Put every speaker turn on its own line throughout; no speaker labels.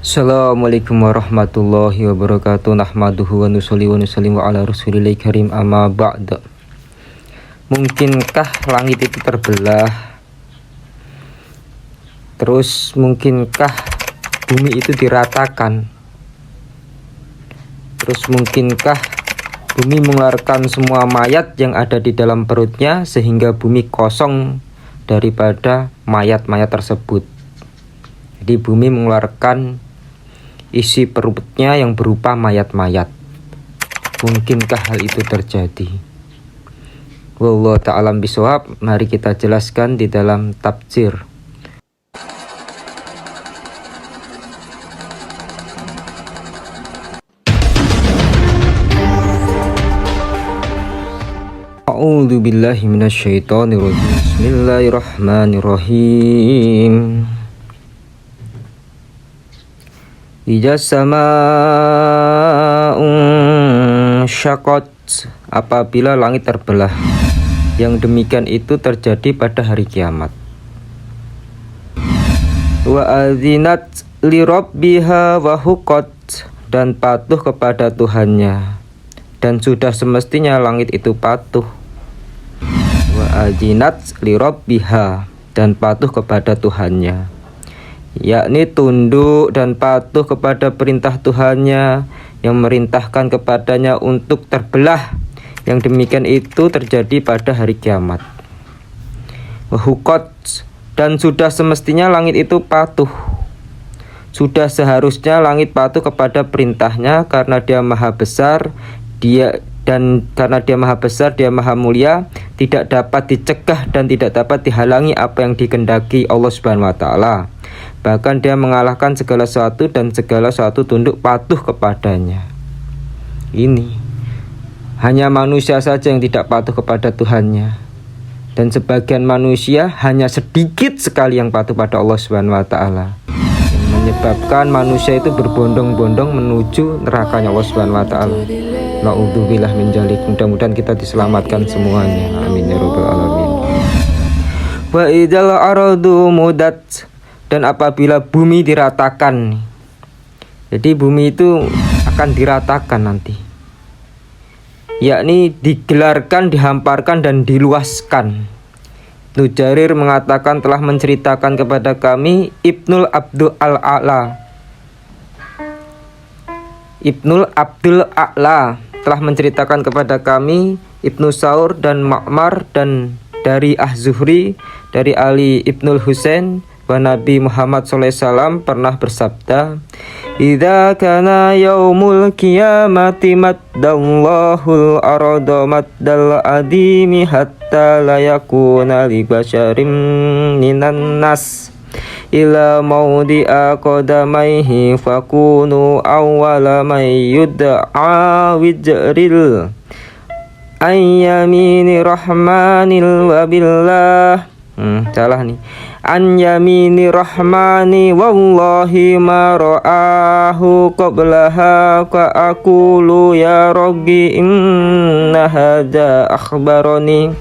Assalamualaikum warahmatullahi wabarakatuh. Nahmaduhu wa nusolli wa nusallimu ala rasulillah karim, amma ba'da. Mungkinkah langit itu terbelah? Terus mungkinkah bumi itu diratakan? Terus mungkinkah bumi mengeluarkan semua mayat yang ada di dalam perutnya sehingga bumi kosong daripada mayat-mayat tersebut? Jadi bumi mengeluarkan isi perutnya yang berupa mayat-mayat. Mungkinkah hal itu terjadi? Wallahu ta'ala bishawab. Mari kita jelaskan di dalam tafsir. A'udzu billahi minasyaitonir rajim. Bismillahirrahmanirrahim. Ija sama'un syaqat, apabila langit terbelah. Yang demikian itu terjadi pada hari kiamat. Wa adzinat li rabbiha wa huqat, dan patuh kepada Tuhannya, dan sudah semestinya langit itu patuh. Wa adzinat li rabbiha, dan patuh kepada Tuhannya, yakni tunduk dan patuh kepada perintah Tuhannya yang merintahkan kepadanya untuk terbelah. Yang demikian itu terjadi pada hari kiamat. Wahukot, dan sudah semestinya langit itu patuh. Sudah seharusnya langit patuh kepada perintahnya karena dia maha besar, karena dia maha besar, dia maha mulia, tidak dapat dicegah dan tidak dapat dihalangi apa yang dikehendaki Allah Subhanahu wa taala. Bahkan dia mengalahkan segala sesuatu dan segala sesuatu tunduk patuh kepadanya. Ini hanya manusia saja yang tidak patuh kepada Tuhannya, dan sebagian manusia hanya sedikit sekali yang patuh pada Allah Subhanahu wa taala, yang menyebabkan manusia itu berbondong-bondong menuju nerakanya Allah Subhanahu wa taala. Na'udzubillah min dzalik. Mudah-mudahan kita diselamatkan semuanya. Amin ya rabbal alamin. Wa idzal ardu mudat, dan apabila bumi diratakan. Jadi bumi itu akan diratakan nanti, yakni digelarkan, dihamparkan, dan diluaskan. Ibnu Jarir mengatakan telah menceritakan kepada kami Ibnul Abdul A'la telah menceritakan kepada kami, Ibnu Saur dan Ma'mar, dan dari Az-Zuhri, dari Ali Ibnul Husain, bahwa Nabi Muhammad SAW pernah bersabda, "Idza kana yaumul qiyamati maddallahu al-arda maddal adimi hatta la yakuna li basharin minan nas ila mawdi'a qadamaihi fakunu awwala may yud'a wijril ayyamini rahmanil wabillah." Salah nih. An yamini rahmani wallahi ma ra'ahu qablaha ka aqulu ya rabbi inna hadza akhbarani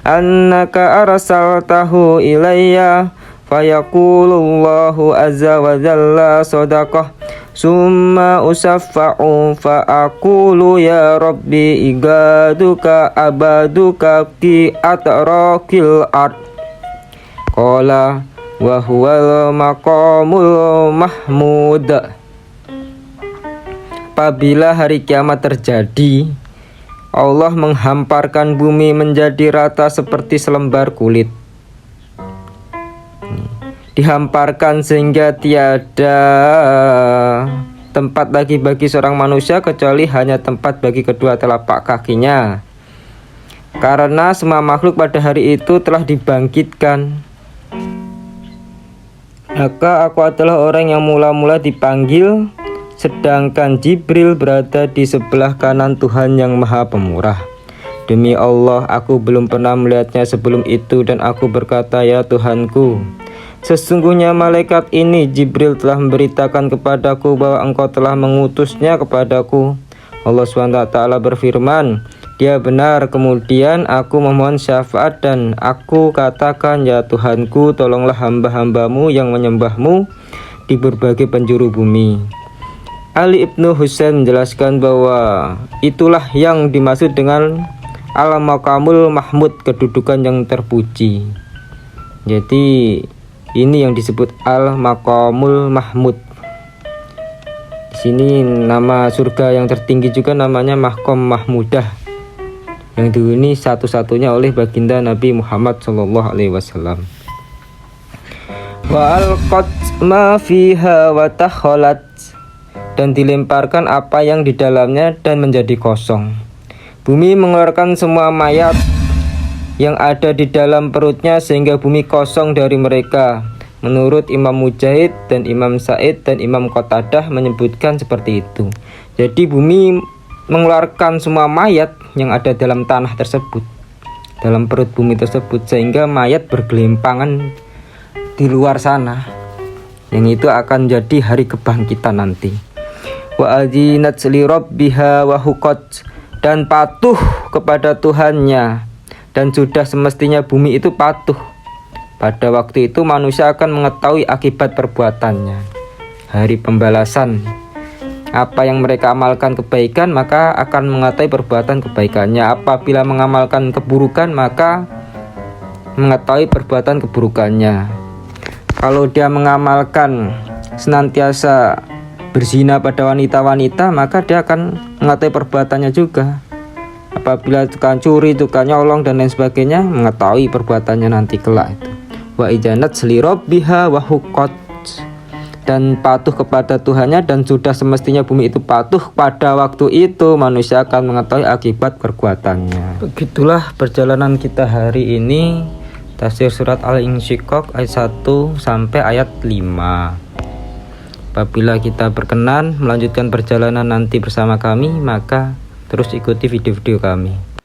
annaka arsaltahu ilayya fayaqulullahu azza wa jalla sadaqah summa usaffa'u fa aqulu ya rabbi igaduka abaduka ki atrakil ard. Qala wa huwal maqamul mahmud. Apabila hari kiamat terjadi, Allah menghamparkan bumi menjadi rata seperti selembar kulit. Dihamparkan sehingga tiada tempat lagi bagi seorang manusia kecuali hanya tempat bagi kedua telapak kakinya. Karena semua makhluk pada hari itu telah dibangkitkan. Maka aku adalah orang yang mula-mula dipanggil, sedangkan Jibril berada di sebelah kanan Tuhan yang Maha Pemurah. Demi Allah, aku belum pernah melihatnya sebelum itu, dan aku berkata, ya Tuhanku, sesungguhnya malaikat ini Jibril telah memberitakan kepadaku bahwa engkau telah mengutusnya kepadaku. Allah SWT berfirman, dia benar. Kemudian aku memohon syafaat dan aku katakan, ya Tuhanku, tolonglah hamba-hambamu yang menyembahmu di berbagai penjuru bumi. Ali Ibnu Husain menjelaskan bahwa itulah yang dimaksud dengan al-maqamul mahmud, kedudukan yang terpuji. Jadi ini yang disebut al-maqamul mahmud. Di sini nama surga yang tertinggi juga namanya Maqam Mahmudah, yang dihuni satu-satunya oleh baginda Nabi Muhammad SAW. Wa alqat ma fiha wa takhalat, dan dilemparkan apa yang di dalamnya dan menjadi kosong. Bumi mengeluarkan semua mayat yang ada di dalam perutnya sehingga bumi kosong dari mereka. Menurut Imam Mujahid dan Imam Sa'id dan Imam Qatadah menyebutkan seperti itu. Jadi bumi mengeluarkan semua mayat yang ada dalam tanah tersebut, dalam perut bumi tersebut, sehingga mayat bergelimpangan di luar sana, yang itu akan jadi hari kebangkitan nanti. Wa adzinat li rabbiha wa huqat, dan patuh kepada Tuhannya, dan sudah semestinya bumi itu patuh. Pada waktu itu manusia akan mengetahui akibat perbuatannya, hari pembalasan. Apa yang mereka amalkan kebaikan, maka akan mengetahui perbuatan kebaikannya. Apabila mengamalkan keburukan, maka mengetahui perbuatan keburukannya. Kalau dia mengamalkan senantiasa berzina pada wanita-wanita, maka dia akan mengetahui perbuatannya juga. Apabila tukang curi, tukang nyolong dan lain sebagainya, mengetahui perbuatannya nanti kelak itu. Wa ijanat li rabbiha wa huqat, dan patuh kepada Tuhannya, dan sudah semestinya bumi itu patuh. Pada waktu itu manusia akan mengetahui akibat perbuatannya. Begitulah perjalanan kita hari ini, tafsir surat Al-Insyiqaq ayat 1 sampai ayat 5. Apabila kita berkenan melanjutkan perjalanan nanti bersama kami, maka terus ikuti video-video kami.